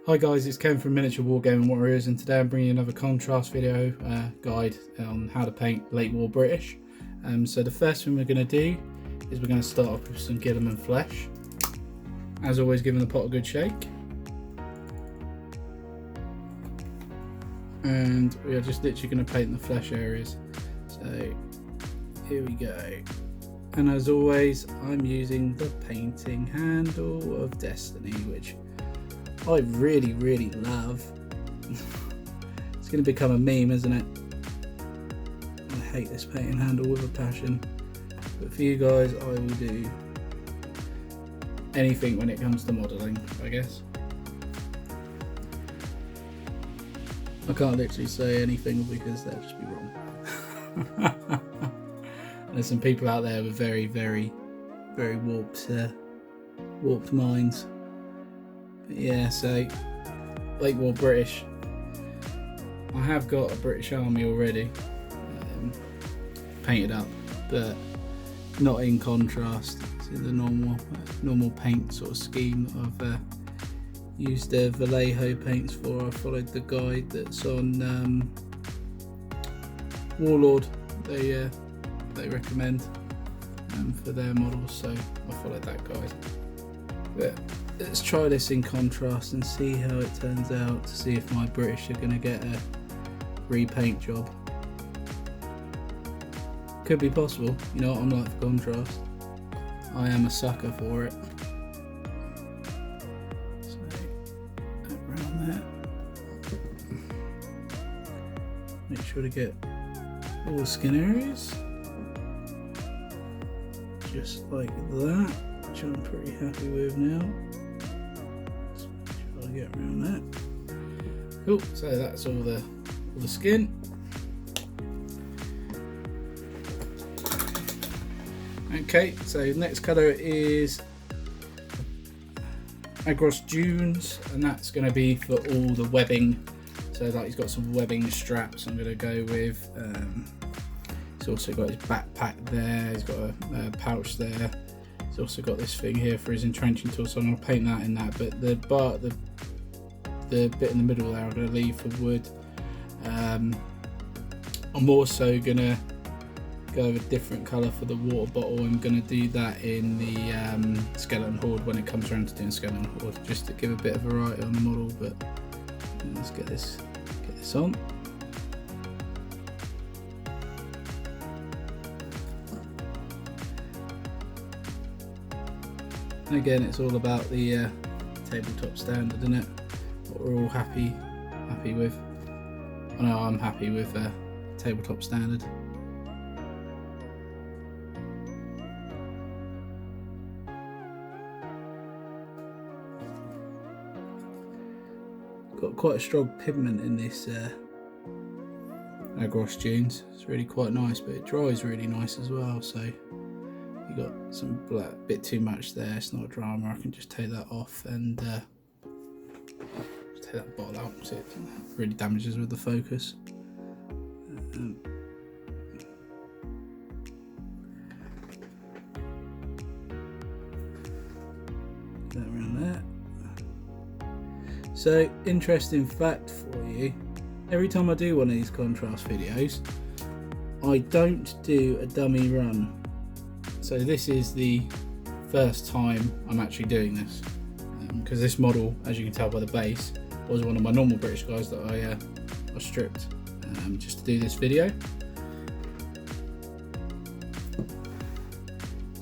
Hi guys, it's Ken from Miniature Wargaming Warriors, and today I'm bringing you another contrast video guide on how to paint late war British. So the first thing we're going to do is we're going to start off with some Guilliman flesh. As always, giving the pot a good shake. And we are just literally going to paint the flesh areas. So here we go. And as always, I'm using the painting handle of Destiny, which I really love. It's going to become a meme, isn't it? I hate this painting handle with a passion. But for you guys, I will do anything when it comes to modelling, I guess. I can't literally say anything because they'll just be wrong. There's some people out there with very warped minds. Yeah, so late war British. I have got a British Army already painted up, but not in contrast to the normal paint sort of scheme that I've used Vallejo paints for. I followed the guide that's on Warlord. They recommend for their models, so I followed that guide. But let's try this in contrast and see how it turns out, to see if my British are going to get a repaint job. Could be possible, you know what I'm like for contrast. I am a sucker for it. So, around there. Make sure to get all the skin areas. Just like that. Which I'm pretty happy with now. Let's make sure I get around that. Cool, so that's all the skin. Okay, so next colour is Agros Dunes, and that's going to be for all the webbing. So like he's got some webbing straps I'm going to go with. He's also got his backpack there, he's got a pouch there. He's also got this thing here for his entrenching tool, so I'm going to paint that in that. But the bit in the middle there I'm going to leave for wood. I'm also going to go with a different colour for the water bottle. I'm going to do that in the skeleton horde when it comes around to doing skeleton horde, just to give a bit of variety on the model. But let's get this on. And again, it's all about the tabletop standard, isn't it? What we're all happy with. I know I'm happy with tabletop standard. Got quite a strong pigment in this Agros Dunes. It's really quite nice, but it dries really nice as well. So you got some black, bit too much there. It's not a drama. I can just take that off and just take that bottle out, so it really damages with the focus. Get that around there. So, interesting fact for you: every time I do one of these contrast videos, I don't do a dummy run. So this is the first time I'm actually doing this, because this model, as you can tell by the base, was one of my normal British guys that I stripped just to do this video.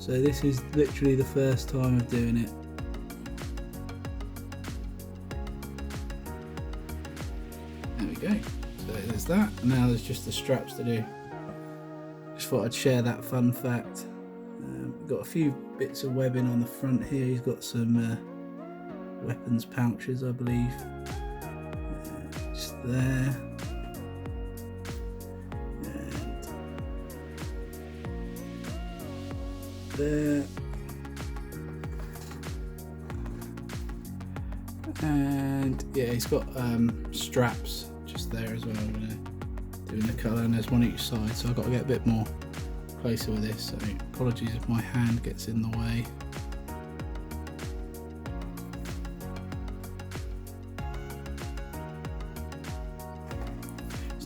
So this is literally the first time of doing it. There we go. So there's that. And now there's just the straps to do. Just thought I'd share that fun fact. Got a few bits of webbing on the front here. He's got some weapons pouches, I believe. Just there. And there. And yeah, he's got straps just there as well. I'm going to do in the colour, and there's one each side, so I've got to get a bit more closer with this, so apologies if my hand gets in the way.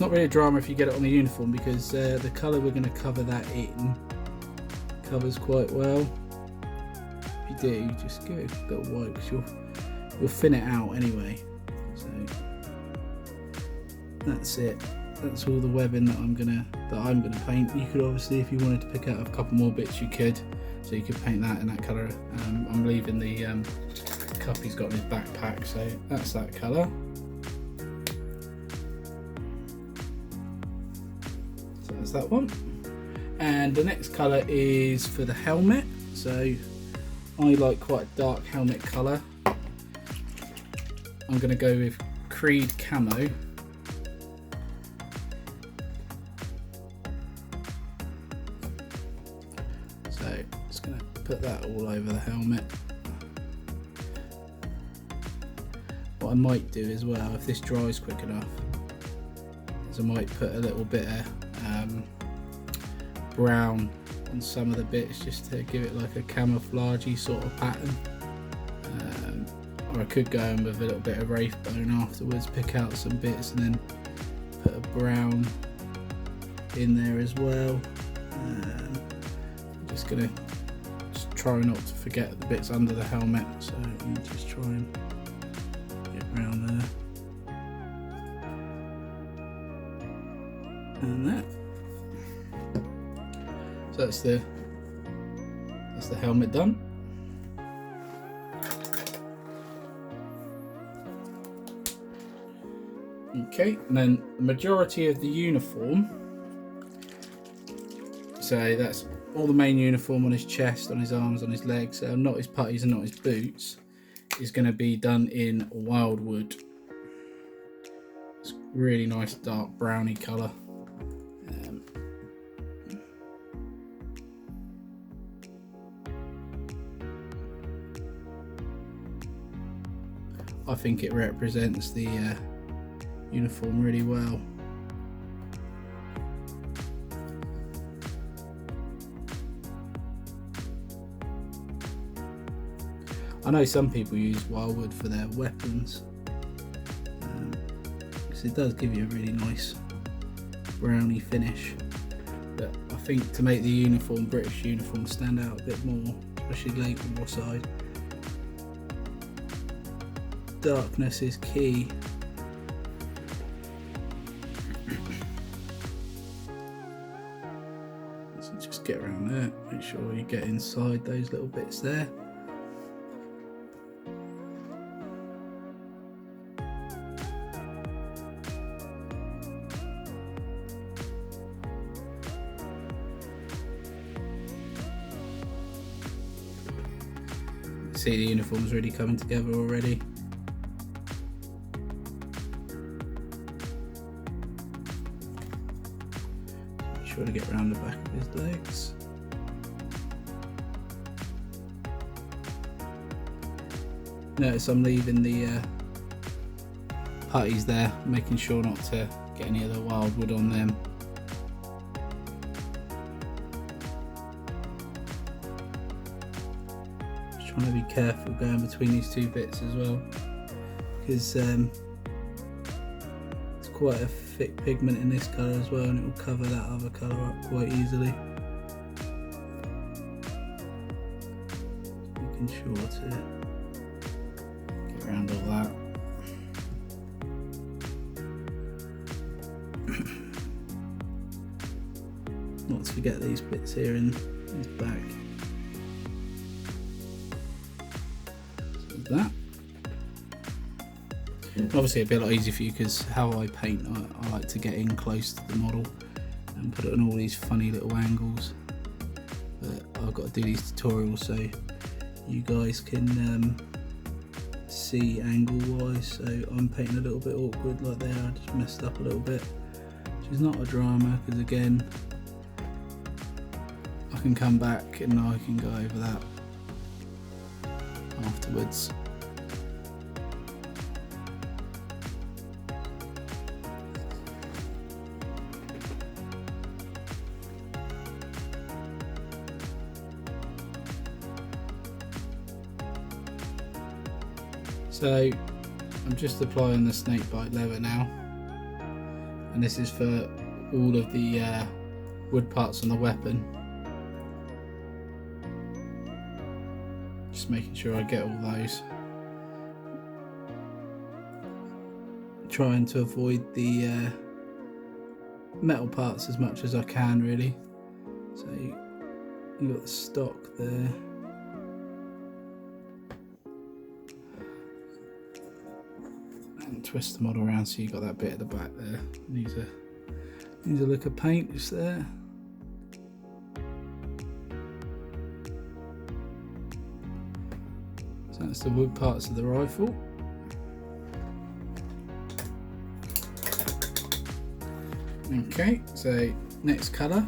It's not really a drama if you get it on the uniform, because the colour we're going to cover that in covers quite well. If you do, just go a bit of white, because you'll thin it out anyway. So that's it. That's all the webbing that I'm gonna paint. You could obviously, if you wanted to pick out a couple more bits, you could. So you could paint that in that colour. I'm leaving the cup he's got in his backpack, so that's that colour. So that's that one. And the next colour is for the helmet. So I like quite a dark helmet colour. I'm going to go with Creed Camo. So just going to put that all over the helmet. What I might do as well, if this dries quick enough, is I might put a little bit of brown on some of the bits, just to give it like a camouflagey sort of pattern. Or I could go in with a little bit of Wraith Bone afterwards, pick out some bits and then put a brown in there as well. I'm just gonna try not to forget the bits under the helmet, so you just try and get around there. And that. So that's the helmet done. Okay, and then the majority of the uniform, so that's all the main uniform on his chest, on his arms, on his legs, not his putties and not his boots, is going to be done in Wildwood. It's really nice dark browny colour. I think it represents the uniform really well. I know some people use Wildwood for their weapons, because it does give you a really nice browny finish, but I think to make the uniform, British uniform, stand out a bit more, especially Lake Warside, darkness is key. So just get around there, make sure you get inside those little bits there. See, the uniform's really coming together already. Make sure to get around the back of his legs. Notice I'm leaving the putties there, making sure not to get any of the Wildwood on them. Trying to be careful going between these two bits as well, because it's quite a thick pigment in this colour as well, and it will cover that other colour up quite easily. Making sure to get around all that. Not to forget these bits here in his back. That. Obviously it'd be a lot easier for you, because how I paint, I like to get in close to the model and put it on all these funny little angles, but I've got to do these tutorials so you guys can see angle wise. So I'm painting a little bit awkward like there, I just messed up a little bit, which is not a drama, because again I can come back and I can go over that afterwards. So I'm just applying the snakebite leather now, and this is for all of the wood parts on the weapon. Just making sure I get all those. Trying to avoid the metal parts as much as I can, really. So you got the stock there. And twist the model around so you got that bit at the back there. Needs a lick of paint just there. So that's the wood parts of the rifle. Okay, so next colour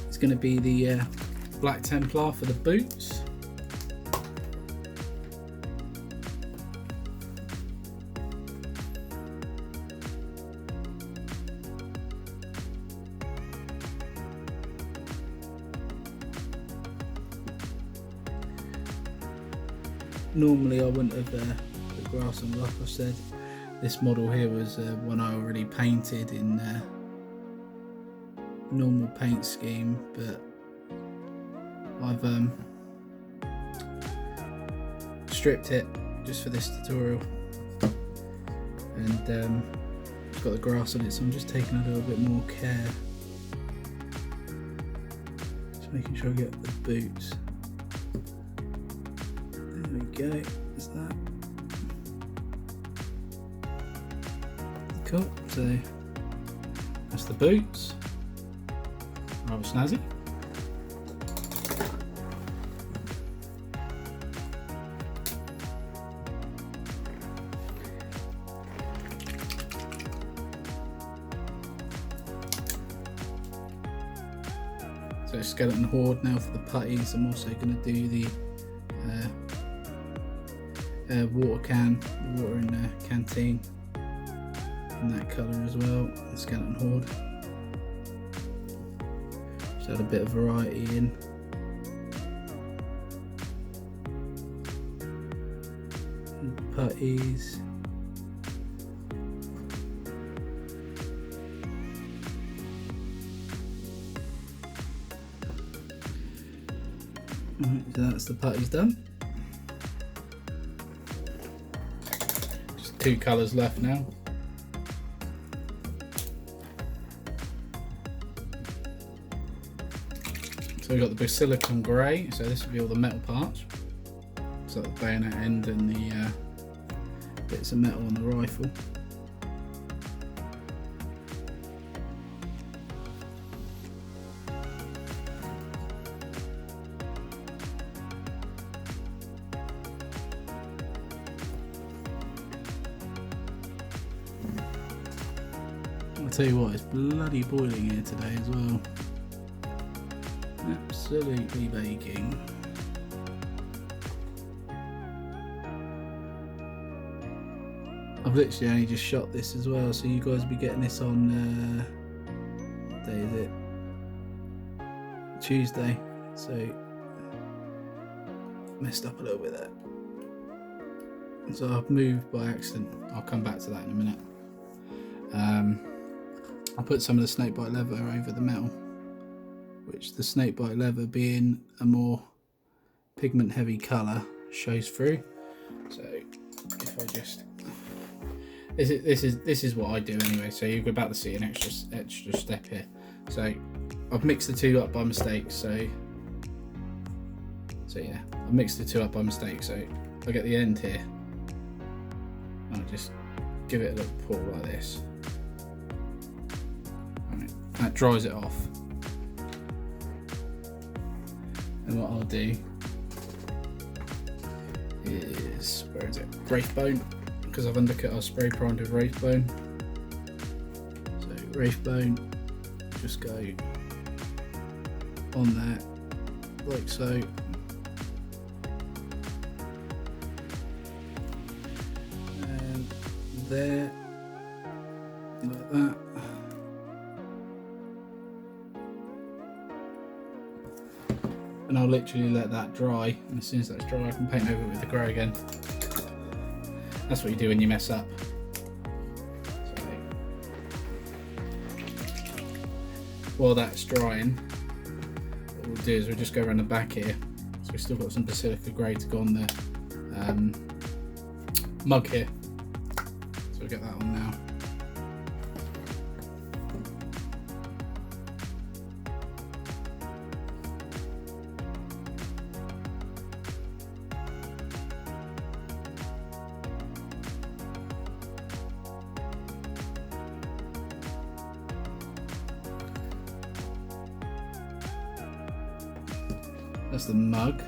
is going to be the Black Templar for the boots. Normally I wouldn't have put grass on, like I said. This model here was one I already painted in normal paint scheme, but I've stripped it just for this tutorial, and it's got the grass on it, so I'm just taking a little bit more care. Just making sure I get the boots. There we go, that's that. Cool, so that's the boots. Rather snazzy. So skeleton horde now for the putties. I'm also going to do the water can, water in the canteen. In that colour as well, the skeleton horde. Just add a bit of variety in. And putties. Right, so that's the putties done. Just 2 colours left now. So we've got the Basilicon Grey, so this will be all the metal parts. So the bayonet end and the bits of metal on the rifle. I'll tell you what, it's bloody boiling here today as well. Absolutely baking. I've literally only just shot this as well, so you guys will be getting this on what day is it? Tuesday. So messed up a little bit there. So I've moved by accident. I'll come back to that in a minute. I'll put some of the snakebite leather over the metal, which the snakebite leather, being a more pigment heavy colour, shows through. So if I just, this is what I do anyway. So you're about to see an extra step here. So I've mixed the two up by mistake. So yeah, I mixed the two up by mistake. So I get the end here, and I just give it a little pull like this. Right, that dries it off. And what I'll do is, where is it? Wraithbone, because I've undercut, I'll spray primed with Wraithbone. So Wraithbone, just go on there, like so. And there, like that. And I'll literally let that dry, and as soon as that's dry I can paint over it with the grey again. That's what you do when you mess up. while that's drying, what we'll do is we'll just go around the back here. So we've still got some Basilica Grey to go on the mug here. So we'll get that on now. That's the mug.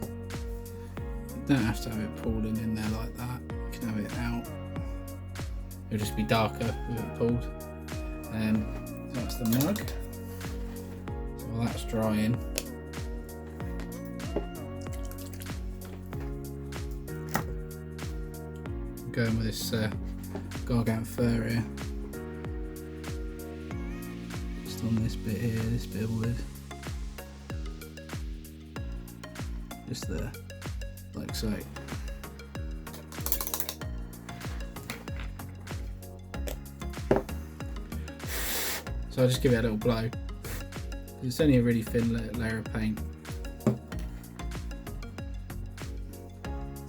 You don't have to have it pulled in there like that. You can have it out. It'll just be darker with it pulled. That's the mug. So while that's drying, I'm going with this Gargant fur here. Just on this bit here, this bit of wood. Just there, like so. So I'll just give it a little blow. It's only a really thin layer of paint.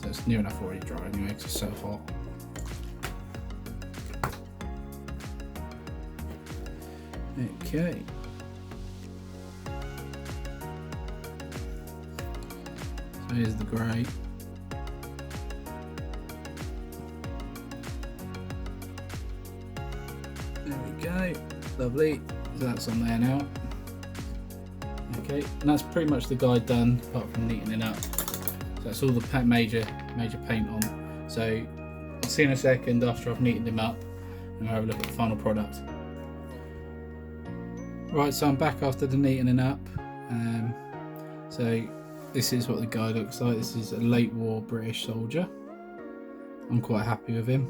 So it's near enough already dry anyway because it's so hot. Okay. So here's the grey. There we go. Lovely. So that's on there now. Okay, and that's pretty much the guide done, apart from neatening up. So that's all the major paint on. So I'll see you in a second after I've neatened them up, and we'll have a look at the final product. Right, so I'm back after the neatening up. So this is what the guy looks like. This is a late war British soldier. I'm quite happy with him.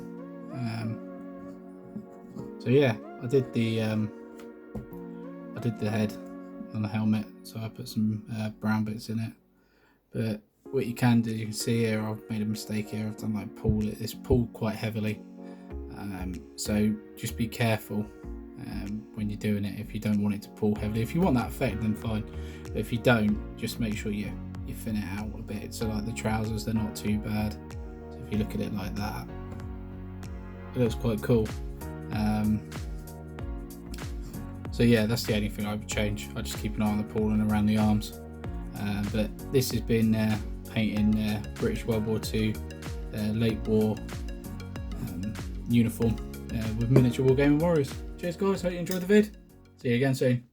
So yeah, I did the head on the helmet, so I put some brown bits in it. But what you can do, you can see here, I've made a mistake here. I've done like pull it. It's pulled quite heavily. So just be careful when you're doing it. If you don't want it to pull heavily, if you want that effect, then fine. But if you don't, just make sure you thin it out a bit. So like the trousers, they're not too bad. So if you look at it like that, it looks quite cool. So yeah, that's the only thing I would change. I just keep an eye on the pulling around the arms. But this has been painting British World War II late war uniform with miniature wargaming warriors. Cheers guys, hope you enjoyed the vid. See you again soon.